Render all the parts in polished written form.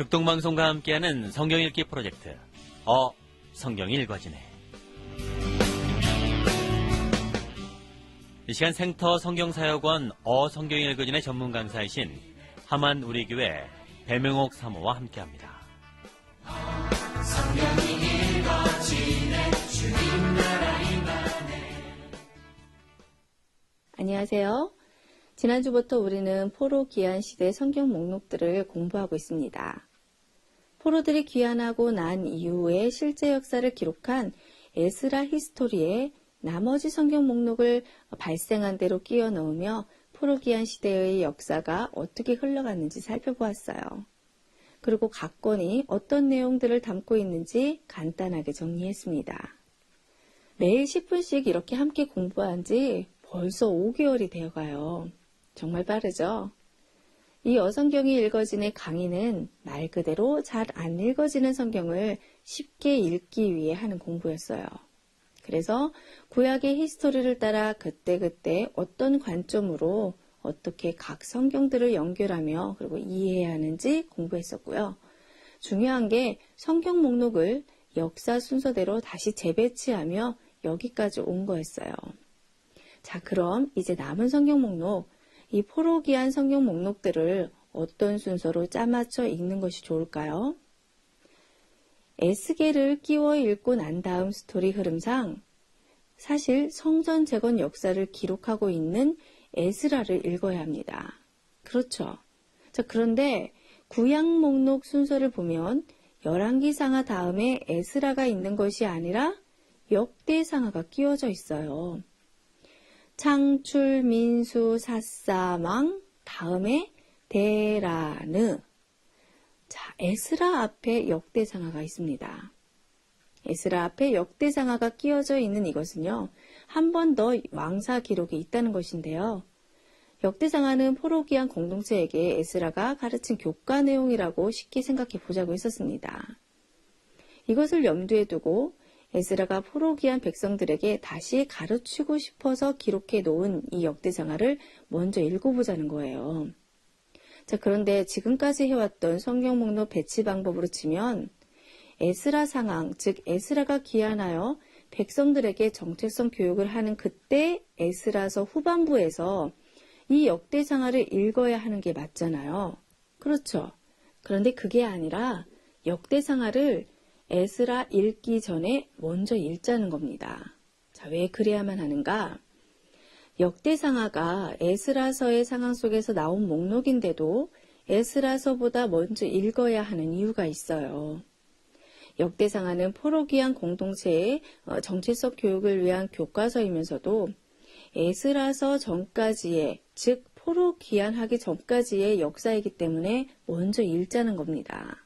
극동방송과 함께하는 성경 읽기 프로젝트 성경이 읽어지네. 이 시간 생터 성경사역원 성경이 읽어지네 전문 강사이신 함안 우리교회 배명옥 사모와 함께합니다. 성경이 읽어지네 주님 나라 임하네. 안녕하세요. 지난주부터 우리는 포로 귀환 시대 성경 목록들을 공부하고 있습니다. 포로들이 귀환하고 난 이후의 실제 역사를 기록한 에스라 히스토리에 나머지 성경 목록을 발생한 대로 끼워 넣으며 포로 귀환 시대의 역사가 어떻게 흘러갔는지 살펴보았어요. 그리고 각 건이 어떤 내용들을 담고 있는지 간단하게 정리했습니다. 매일 10분씩 이렇게 함께 공부한 지 벌써 5개월이 되어가요. 정말 빠르죠? 이 어성경이 읽어지는 강의는 말 그대로 잘 안 읽어지는 성경을 쉽게 읽기 위해 하는 공부였어요. 그래서 구약의 히스토리를 따라 그때그때 어떤 관점으로 어떻게 각 성경들을 연결하며 그리고 이해해야 하는지 공부했었고요. 중요한 게 성경 목록을 역사 순서대로 다시 재배치하며 여기까지 온 거였어요. 자, 그럼 이제 남은 성경 목록, 이 포로 귀환 성경 목록들을 어떤 순서로 짜맞춰 읽는 것이 좋을까요? 에스겔을 끼워 읽고 난 다음 스토리 흐름상 사실 성전 재건 역사를 기록하고 있는 에스라를 읽어야 합니다. 그렇죠. 자, 그런데 구약 목록 순서를 보면 열왕기상하 다음에 에스라가 있는 것이 아니라 역대상하가 끼워져 있어요. 창출, 민수, 사사망, 다음에 데라느. 자, 에스라 앞에 역대상하가 있습니다. 에스라 앞에 역대상하가 끼워져 있는 이것은요, 한 번 더 왕사 기록이 있다는 것인데요. 역대상하는 포로 귀환 공동체에게 에스라가 가르친 교과 내용이라고 쉽게 생각해 보자고 했었습니다. 이것을 염두에 두고 에스라가 포로 귀한 백성들에게 다시 가르치고 싶어서 기록해 놓은 이 역대상하를 먼저 읽어보자는 거예요. 자, 그런데 지금까지 해왔던 성경 목록 배치 방법으로 치면 에스라 상황, 즉 에스라가 귀환하여 백성들에게 정체성 교육을 하는 그때 에스라서 후반부에서 이 역대상하를 읽어야 하는 게 맞잖아요. 그렇죠. 그런데 그게 아니라 역대상하를 에스라 읽기 전에 먼저 읽자는 겁니다. 자, 왜 그래야만 하는가? 역대상하가 에스라서의 상황 속에서 나온 목록인데도 에스라서보다 먼저 읽어야 하는 이유가 있어요. 역대상하는 포로 귀환 공동체의 정체성 교육을 위한 교과서이면서도 에스라서 전까지의, 즉 포로 귀환하기 전까지의 역사이기 때문에 먼저 읽자는 겁니다.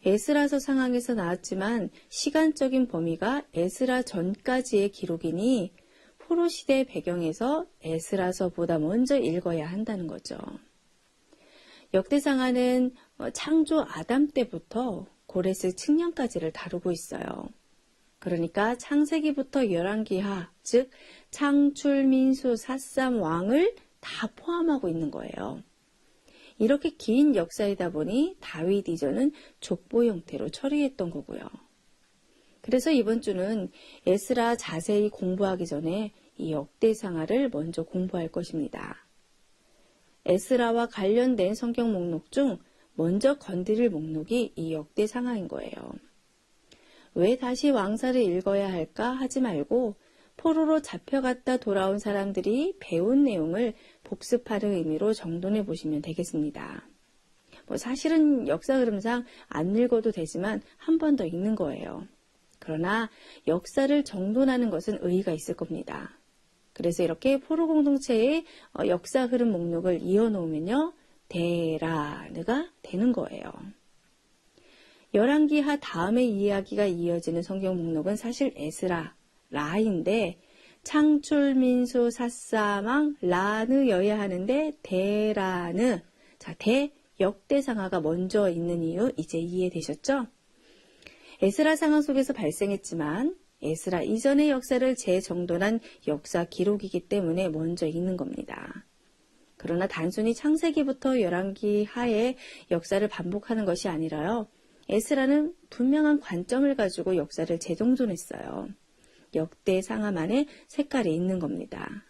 에스라서 상황에서 나왔지만 시간적인 범위가 에스라 전까지의 기록이니 포로 시대 배경에서 에스라서보다 먼저 읽어야 한다는 거죠. 역대상하는 창조 아담 때부터 고레스 칙년까지를 다루고 있어요. 그러니까 창세기부터 열왕기하, 즉 창출, 민수, 사삼, 왕을 다 포함하고 있는 거예요. 이렇게 긴 역사이다 보니 다윗 이전은 족보 형태로 처리했던 거고요. 그래서 이번 주는 에스라 자세히 공부하기 전에 이 역대상하를 먼저 공부할 것입니다. 에스라와 관련된 성경 목록 중 먼저 건드릴 목록이 이 역대상하인 거예요. 왜 다시 왕사를 읽어야 할까 하지 말고 포로로 잡혀갔다 돌아온 사람들이 배운 내용을 복습하는 의미로 정돈해 보시면 되겠습니다. 사실은 역사 흐름상 안 읽어도 되지만 한 번 더 읽는 거예요. 그러나 역사를 정돈하는 것은 의의가 있을 겁니다. 그래서 이렇게 포로 공동체의 역사 흐름 목록을 이어놓으면요, 데라느가 되는 거예요. 열왕기하 다음의 이야기가 이어지는 성경 목록은 사실 에스라, 라인데 창출, 민수, 사사망, 라느여야 하는데 데라느, 자, 역대상하가 먼저 있는 이유 이제 이해되셨죠? 에스라 상황 속에서 발생했지만 에스라 이전의 역사를 재정돈한 역사 기록이기 때문에 먼저 읽는 겁니다. 그러나 단순히 창세기부터 열왕기 하에 역사를 반복하는 것이 아니라요. 에스라는 분명한 관점을 가지고 역사를 재정돈했어요. 역대상하만의 색깔이 있는 겁니다.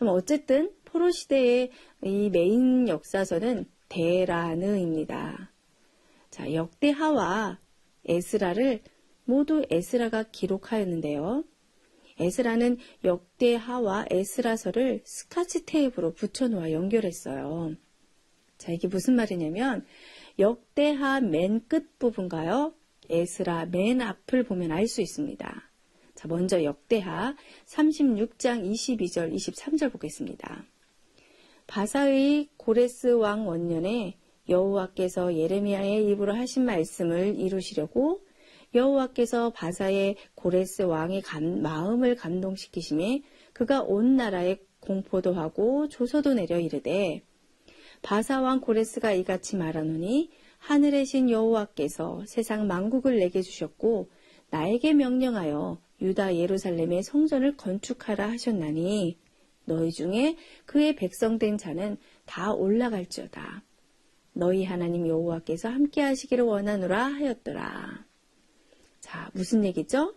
어쨌든 포로 시대의 이 메인 역사서는 데라느입니다. 자, 역대하와 에스라를 모두 에스라가 기록하였는데요. 에스라는 역대하와 에스라서를 스카치 테이프로 붙여놓아 연결했어요. 자, 이게 무슨 말이냐면 역대하 맨 끝부분가요? 에스라 맨 앞을 보면 알 수 있습니다. 자, 먼저 역대하 36장 22절, 23절 보겠습니다. 바사의 고레스 왕 원년에 여호와께서 예레미야의 입으로 하신 말씀을 이루시려고 여호와께서 바사의 고레스 왕의 마음을 감동시키심에 그가 온 나라에 공포도 하고 조서도 내려 이르되 바사 왕 고레스가 이같이 말하노니 하늘의 신 여호와께서 세상 만국을 내게 주셨고 나에게 명령하여 유다 예루살렘의 성전을 건축하라 하셨나니 너희 중에 그의 백성된 자는 다 올라갈지어다. 너희 하나님 여호와께서 함께 하시기를 원하노라 하였더라. 자, 무슨 얘기죠?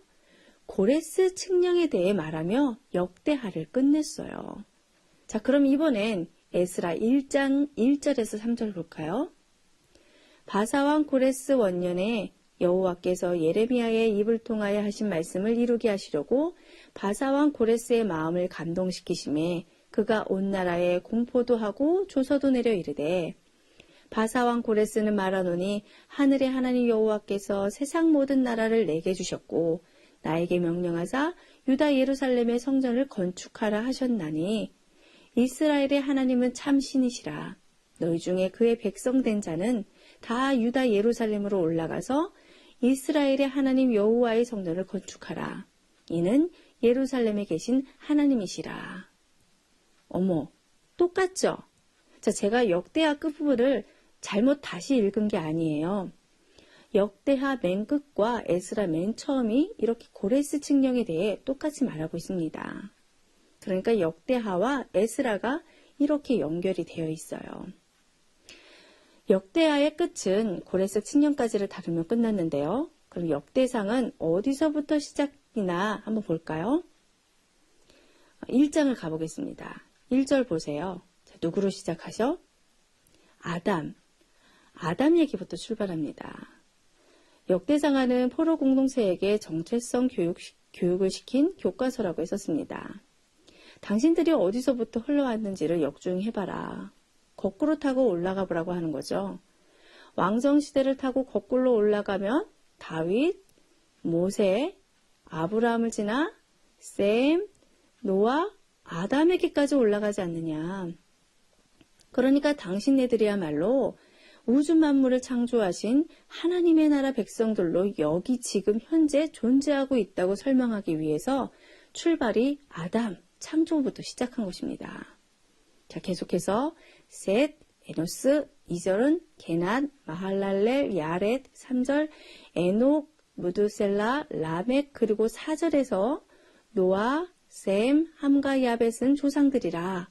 고레스 칙령에 대해 말하며 역대하를 끝냈어요. 자, 그럼 이번엔 에스라 1장 1절에서 3절 볼까요? 바사왕 고레스 원년에 여호와께서 예레미야의 입을 통하여 하신 말씀을 이루게 하시려고 바사왕 고레스의 마음을 감동시키심에 그가 온 나라에 공포도 하고 조서도 내려 이르되 바사왕 고레스는 말하노니 하늘의 하나님 여호와께서 세상 모든 나라를 내게 주셨고 나에게 명령하사 유다 예루살렘의 성전을 건축하라 하셨나니 이스라엘의 하나님은 참 신이시라. 너희 중에 그의 백성된 자는 다 유다 예루살렘으로 올라가서 이스라엘의 하나님 여호와의 성전을 건축하라. 이는 예루살렘에 계신 하나님이시라. 어머, 똑같죠? 자, 제가 역대하 끝부분을 잘못 다시 읽은 게 아니에요. 역대하 맨 끝과 에스라 맨 처음이 이렇게 고레스 칙령에 대해 똑같이 말하고 있습니다. 그러니까 역대하와 에스라가 이렇게 연결이 되어 있어요. 역대하의 끝은 고레스 칙령까지를 다루면 끝났는데요. 그럼 역대상은 어디서부터 시작이나 한번 볼까요? 1장을 가보겠습니다. 1절 보세요. 자, 누구로 시작하죠? 아담 얘기부터 출발합니다. 역대상하는 포로 공동체에게 정체성 교육을 시킨 교과서라고 했었습니다. 당신들이 어디서부터 흘러왔는지를 역주행해봐라. 거꾸로 타고 올라가 보라고 하는 거죠. 왕정시대를 타고 거꾸로 올라가면 다윗, 모세, 아브라함을 지나 셈, 노아, 아담에게까지 올라가지 않느냐. 그러니까 당신네들이야말로 우주 만물을 창조하신 하나님의 나라 백성들로 여기 지금 현재 존재하고 있다고 설명하기 위해서 출발이 아담, 창조부터 시작한 것입니다. 자, 계속해서 셋, 에노스, 2절은 게낫, 마할랄렐, 야렛, 3절, 에녹, 무두셀라, 라멕, 그리고 4절에서 노아, 셈, 함과 야벳은 조상들이라.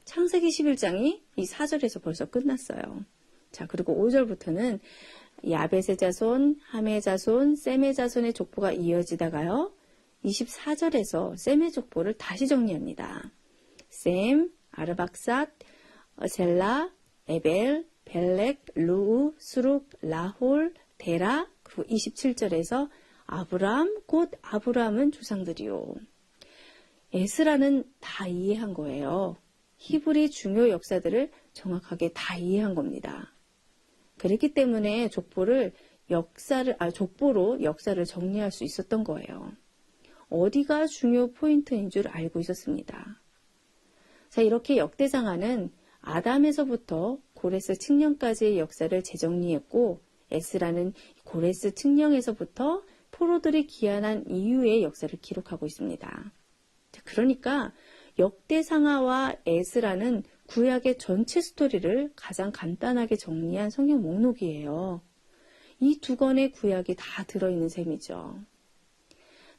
창세기 11장이 이 4절에서 벌써 끝났어요. 자, 그리고 5절부터는 야벳의 자손, 함의 자손, 셈의 자손의 족보가 이어지다가요. 24절에서 셈의 족보를 다시 정리합니다. 셈, 아르박삿, 셀라, 에벨, 벨렉, 루우, 수룩, 라홀, 데라, 그리고 27절에서 아브람, 곧 아브람은 조상들이요. 에스라는 다 이해한 거예요. 히브리 중요 역사들을 정확하게 다 이해한 겁니다. 그렇기 때문에 족보로 역사를 정리할 수 있었던 거예요. 어디가 중요 포인트인 줄 알고 있었습니다. 자, 이렇게 역대상하는 아담에서부터 고레스 칙령까지의 역사를 재정리했고, 에스라는 고레스 칙령에서부터 포로들이 귀환한 이후의 역사를 기록하고 있습니다. 자, 그러니까 역대상하와 에스라는 구약의 전체 스토리를 가장 간단하게 정리한 성경 목록이에요. 이 두 권의 구약이 다 들어있는 셈이죠.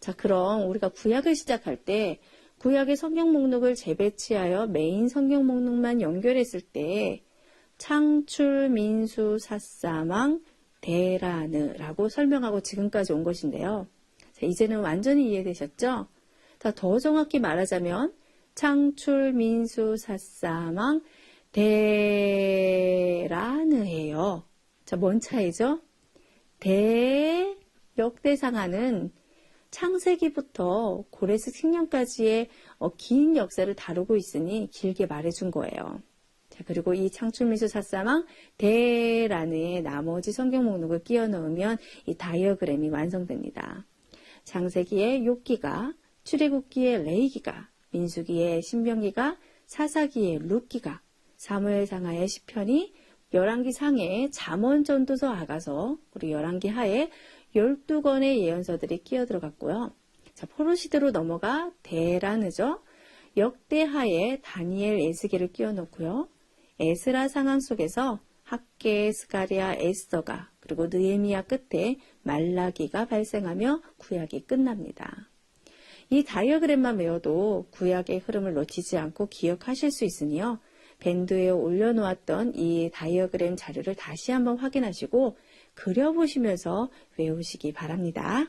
자, 그럼 우리가 구약을 시작할 때 구약의 성경 목록을 재배치하여 메인 성경 목록만 연결했을 때 창출, 민수, 삿사망, 대라느라고 설명하고 지금까지 온 것인데요. 자, 이제는 완전히 이해되셨죠? 더 정확히 말하자면 창출, 민수, 삿사망, 대라느예요. 자, 뭔 차이죠? 역대상하는 창세기부터 고레스 칙령까지의 긴 역사를 다루고 있으니 길게 말해준 거예요. 자, 그리고 이 창출민수 삿사망 대라느에 나머지 성경 목록을 끼워 넣으면 이 다이어그램이 완성됩니다. 창세기에 욥기가, 출애굽기에 레위기가, 민수기에 신명기가, 사사기에 룻기가, 사무엘상하에 시편이, 열왕기 상에 잠언, 전도서, 아가서, 그리고 열왕기 하에 12권의 예언서들이 끼어 들어갔고요. 자, 포로시대로 넘어가 대라느죠. 역대하에 다니엘, 에스겔을 끼워 넣고요. 에스라 상황 속에서 학계, 스가랴, 에스더가, 그리고 느헤미야 끝에 말라기가 발생하며 구약이 끝납니다. 이 다이어그램만 외워도 구약의 흐름을 놓치지 않고 기억하실 수 있으니요. 밴드에 올려놓았던 이 다이어그램 자료를 다시 한번 확인하시고 그려보시면서 외우시기 바랍니다.